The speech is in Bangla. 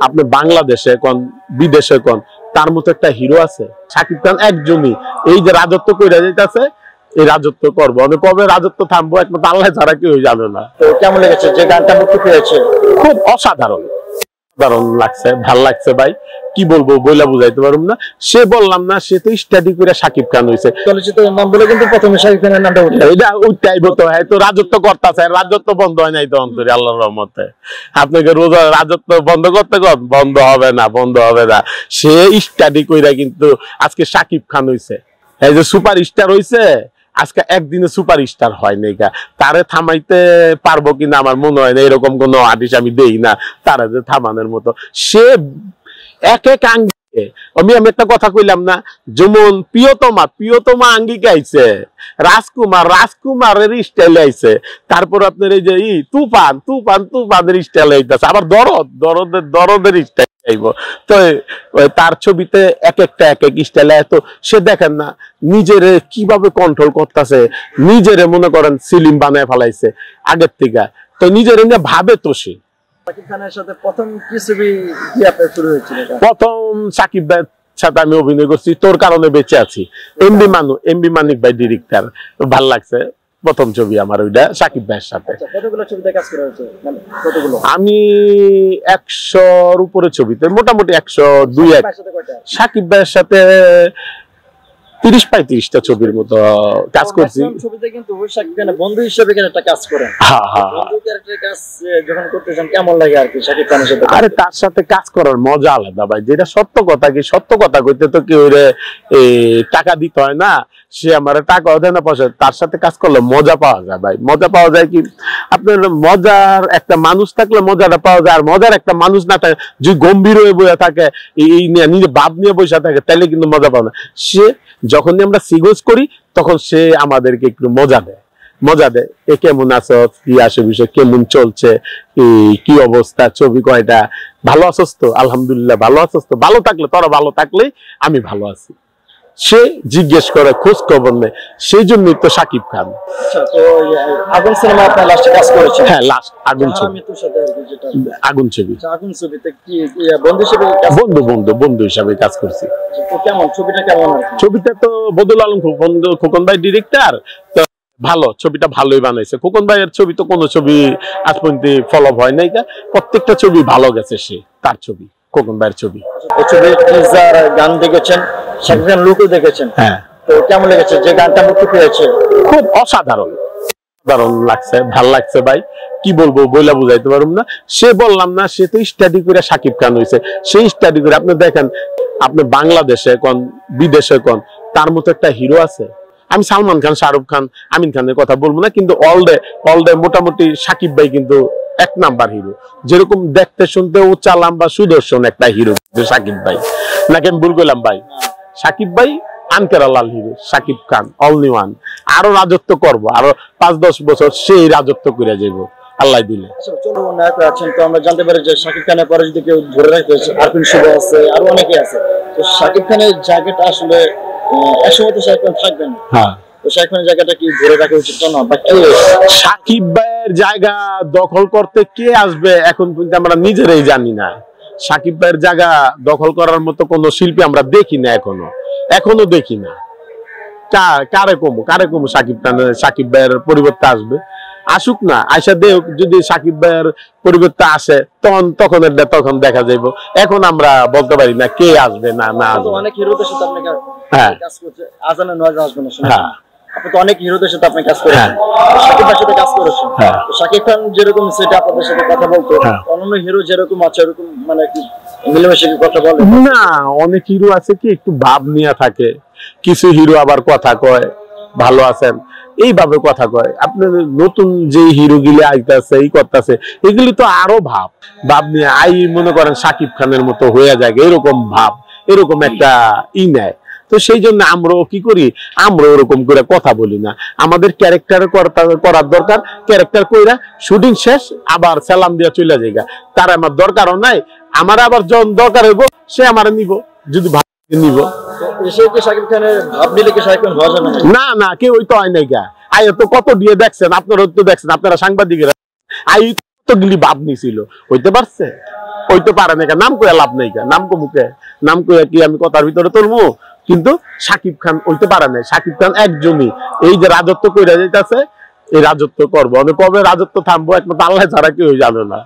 আপনি বাংলাদেশে কোন বিদেশে কোন তার মতো একটা হিরো আছে? শাকিব খান একজনই। এই যে রাজত্ব কইরা যাইতাছে, এই রাজত্ব করবো, আমি কবে রাজত্ব থামবো একমাত্র আল্লাহ ছাড়া কেউ জানে না। তো কেমন লেগেছে যে গানটা মুক্তি পেয়েছে? খুব অসাধারণ, অসাধারণ লাগছে, ভাল লাগছে ভাই। কি বলবো, বইলা বুঝাইতে পারবো না। সে বললাম না, সে তো স্টাডি করে শাকিব খান হয়েছে। চলচ্চিত্রের নাম বলে কিন্তু প্রথমে শাকিব খানের নামটা উঠে, এটা উঠাইবো তো, হয়তো রাজত্ব করতেছে, রাজত্ব বন্ধ হয় নাই তো অন্তরে আল্লাহর রহমতে। আপনাকে রোজ রাজত্ব বন্ধ করতে বন্ধ হবে না, বন্ধ হবে না। সে স্টাডি কইরা কিন্তু আজকে শাকিব খান হইছে, এই যে সুপার স্টার হইছে। আজকে একদিনে সুপার স্টার হয় নাই, তারে থামাইতে পারবো কিনা আমার মনে হয় না। এরকম কোন আর্টিস্ট আমি দেই না তারা যে থামানোর মতো। সে এক এক আঙ্গিকে, আমি একটা কথা কইলাম না, যেমন প্রিয়তমা আঙ্গিকে আইছে, রাজকুমারের স্টাইল আইছে, তারপর আপনার এই যে তুফানের স্টাইল আইতেছে, আবার দরদের স্টাইল আইব। তো তার ছবিতে এক একটা এক এক স্টাইল। এত সে দেখেন না নিজেরে কিভাবে কন্ট্রোল করতেছে, নিজেরে মনে করেন সিলিম বানায় ফেলাইছে আগের থেকে। তো নিজেরে নিয়ে ভাবে তো সে। শাকিব খানের সাথে প্রথম কি ছবি কি আপনার শুরু হয়েছিল? প্রথম শাকিব ভাইয়ের সাথে আমি অভিনয় করছি তোর কারণে বেঁচে আছি, এমবি মানিক ভাই ডিরেক্টর। ভাল লাগছে প্রথম ছবি আমার ওইটা শাকিব ভাইয়ের সাথে। কতগুলো ছবিতে কাজ করা হয়েছে? কতগুলো? আমি 100-র উপরে ছবিতে, মোটামুটি 102। শাকিব ভাইয়ের সাথে 30-35টা ছবির মতো কাজ করছি। ছবিতে কিন্তু শাকিব খান বন্ধু হিসেবে একটা কাজ করেন। বন্ধু ক্যারেক্টারের কাজ যখন করতেছেন কেমন লাগে আর কি শাকিব খানের সাথে? আরে তার সাথে কাজ করার মজা আলাদা ভাই। যেটা সত্য কথা, কি সত্য কথা কইতে তো কেউ টাকা দিতে হয় না, সে আমার টাকাও দেয় না, পয়সা। তার সাথে কাজ করলে মজা পাওয়া যায় ভাই। মজা পাওয়া যায় কি, আপনার মজার একটা মানুষ থাকলে মজাটা পাওয়া যায়। আর মজার একটা মানুষ না থাকে, যদি গম্ভীর হয়ে বসে থাকে, এই নিয়ে নিজে ভাব নিয়ে বসে থাকে, তাহলে কিন্তু মজা পাওয়া না। সে যখনই আমরা সিগোজ করি তখন সে আমাদেরকে একটু মজা দেয়। এ কেমন আছো, কি আসে বিষয়, কেমন চলছে, কি অবস্থা, ছবি কয়টা, ভালো আছোস তো? আলহামদুলিল্লাহ ভালো আছোস তো? ভালো থাকলে, তোরা ভালো থাকলেই আমি ভালো আছি। সে জিজ্ঞেস করে, খোঁজ খবর নেয়। সেই জন্যই তো শাকিব খান। আগুন সিনেমা আপনার লাস্টে কাজ করেছেন? হ্যাঁ, লাস্ট আগুন ছবি। আগুন ছবি, আগুন ছবিতে কি বন্ধু হিসেবে বন্ধু হিসাবে কাজ করছি। কেমন ছবিটা? কেমন ছবিটা তো বদুল আলম খোকন ভাই ডিরেক্টর, তো ভালো, ছবিটা ভালোই বানাইছে। খোকন ভাইয়ের ছবি তো কোনো ছবি আজ পর্যন্ত ফলপ হয় নাই, প্রত্যেকটা ছবি ভালো গেছে। সে তার ছবি, খোকন ভাইয়ের ছবি। এই ছবির টিজার গান দেখেছেন, শাকিব খান লুকও দেখেছেন, হ্যাঁ। তো কেমন লেগেছে যে গানটা মুক্তি পেয়েছে? খুব অসাধারণ লাগছে, ভাল লাগছে ভাই। কি বলবো, বইলা বুঝাইতে পারবো না। সে বললাম না, সে তো স্টাডি করে শাকিব খান হয়েছে। সেই স্টাডি করে আপনি দেখেন, আপনি বাংলাদেশে কোন বিদেশে কোন তার মতো একটা হিরো আছে? আমি সালমান খান, শাহরুখ খান, আমিন খানের কথা বলবো না, কিন্তু অল ডে মোটামুটি শাকিব ভাই কিন্তু 1 নাম্বার হিরো। যেরকম দেখতে শুনতে উচ্চা লম্বা সুদর্শন একটা হিরো শাকিব ভাই, নাকি আমি ভুল করলাম ভাই? শাকিব ভাই আনকেরালাল hero, Shakib Khan only one. আরো রাজত্ব করবো, আরো 5-10 বছর সেই রাজত্ব করে যাবো আল্লাহ দিলে। চলো নায়ক আছেন, তো আমরা জানতে পারি যে শাকিব খানের পরে যদি কেউ ধরে রাখতে, আরপিন শুভ আছে, আরো অনেকে আছে। তো শাকিব খানের জায়গাটা আসলে একসময় তো শাকিব খান থাকবেন, হ্যাঁ, তো শাকিব খানের জায়গাটা কি ধরে রাখা উচিত না? বা শাকিব ভাইয়ের জায়গা দখল করতে কে আসবে এখন পর্যন্ত আমরা নিজেরাই জানি না। শাকিব ভাইয়ের জায়গা দখল করার মতো কোন শিল্পী আমরা দেখি না, এখনো দেখি না। কারে কমু শাকিব ভাইয়ের পরিবর্তে আসবে? আসুক না, আয়সা দেখ। যদি শাকিব ভাইয়ের পরিবর্তে আসে তখন দেখা যাইব। এখন আমরা বলতে পারি না কে আসবে না আসবে। অনেক হিরোদের সাথে আপনি কাজ করছেন, আজানের নয় আসবে না। হ্যাঁ, আপনি তো অনেক হিরোদের সাথে আপনি কাজ করেছেন, শাকিব ভাইয়ের সাথে কাজ করেছেন। শাকিব খান যেরকম সেটা আপনাদের সাথে কথা বলতো, অন্যান্য হিরো যেরকম আছে এরকম মানে কি মিলেমিশে কথা বলে না? অনেক হিরো আছে কি একটু ভাব নিয়ে থাকে, কিছু হিরো আবার কথা কয় ভালো আছেন এইভাবে কথা কয়। আপনার নতুন যে হিরো গুলি আইতেছে, এই করতেছে, এগুলি তো আরো ভাব নিয়ে মনে করেন শাকিব খানের মতো হয়ে যায়, এরকম একটা নেয়। তো সেই জন্য আমরাও কি করি, আমরা ওরকম করে কথা বলি না। আমাদের ক্যারেক্টার করার দরকার, ক্যারেক্টার কইরা শুটিং শেষ আবার সালাম দিয়া চলে যাইগা। তার আমার দরকারও নাই। আমার আবার যখন দরকার হইব সে আমার নিব, যদি নিব। না কেউ তো হয় নাই গা। আই তো কত দিয়ে দেখছেন, আপনারা তো দেখছেন, আপনারা সাংবাদিকেরা কতগুলি ভাব নিছিল, হইতে পারছে? হইতে পারে না, নাম কইয়া লাভ নেই, নাম কো মুখে নাম কইয়া কি আমি কথার ভিতরে তুলবো? কিন্তু শাকিব খান হইতে পারে না। শাকিব খান একজনই, এই যে রাজত্ব কইরা যাইতাছে, এই রাজত্ব করবো, কবে রাজত্ব থামবো একমাত্র আল্লাহ ছাড়া কেউ জানে না।